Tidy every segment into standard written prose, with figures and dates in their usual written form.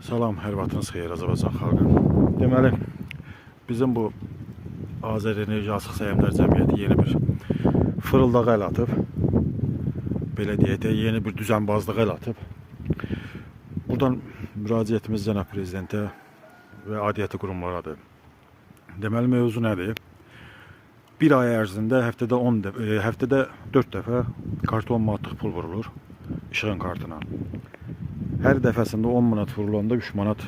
Salam, hər vaxtınız xeyir Azərbaycan xalqı. Deməli, bizim bu Azərenerji Açıq Səhmdar Cəmiyyəti yeni bir fırıldağa əl atıb. Belə deyək də, yeni bir düzənbazlığa əl atıb. Buradan müraciətimiz cənab prezidentə və aidiyyəti qurumlaradır. Deməli, mövzu nədir? Bir ay ərzində həftədə 4 dəfə karton manatlıq pul vurulur işığın kartına. Hər dəfəsində 10 manat vurulanda 3 manat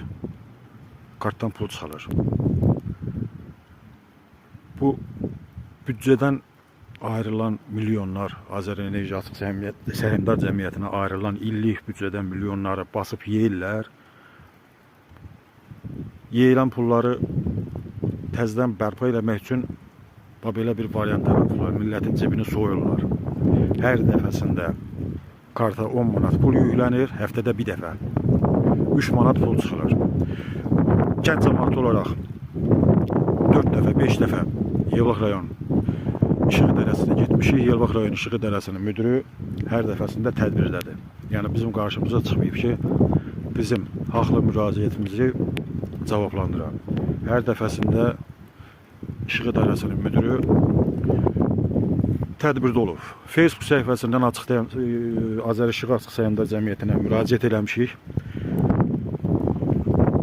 kartdan pul çıxarır. Bu büdcədən ayrılan milyonlar, Azərenerji Açıq Səhmdar Cəmiyyətinə ayrılan illik büdcədən milyonları basıb yeyirlər. Yeyilən pulları təzədən bərpa eləmək üçün belə bir variant yaradılar. Millətin cibini soyurlar. Hər dəfəsində karta 10 manat pul yüklənir, həftədə bir dəfə 3 manat pul çıxılır. Kənd cəmiyyəti olaraq 4 dəfə, 5 dəfə Yevlax rayon İşıq İdarəsinə getmişik. Yevlax rayon İşıq İdarəsinin müdürü hər dəfəsində tədbirdədir. Yəni bizim qarşımıza çıxmayıb ki, bizim haqlı müraciətimizi cavablandıran. Hər dəfəsində İşıq İdarəsinin müdürü tədbirdə olub. Facebook səhifəsindən Azərenerji Açıq Səhmdar Cəmiyyətinə müraciət eləmişik.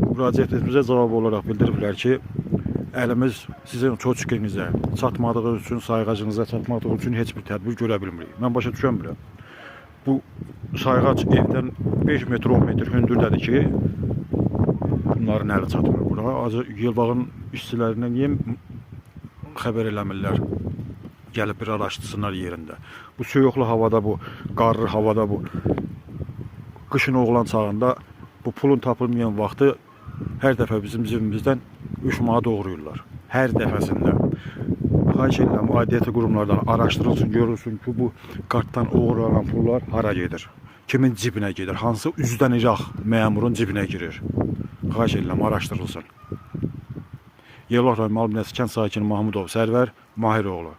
Müraciətimizə cavab olaraq bildiriblər ki, əlimiz sizin çocuğunuzə çatmadığı üçün, sayğacınıza çatmadığı üçün heç bir tədbir görə bilmirik. Mən başa düşəmirəm. Bu sayğac evdən 5 metr, 10 metr hündürdədir ki, bunların əli çatmır bura. Yılbağın işçilərindən niyə xəbər eləmirlər? Gəlib bir araşdırsınlar yerində. Bu soyuqlu havada, bu qarlı havada, bu qışın oğlan çağında bu pulun tapılmayan vaxtı hər dəfə bizim cibimizdən 3 manat doğrayırlar. Hər dəfəsində. Xahiş edirəm, aidiyyəti qurumlardan araşdırılsın, görülsün ki, bu kartdan uğurlanan pullar hara gedir? Kimin cibinə gedir? Hansı üzdən iraq məmurun cibinə girir? Xahiş edirəm, araşdırılsın. Yevlax rayon Mal Binəsi kənd sakini Mahmudov Sərvər Mahiroğlu.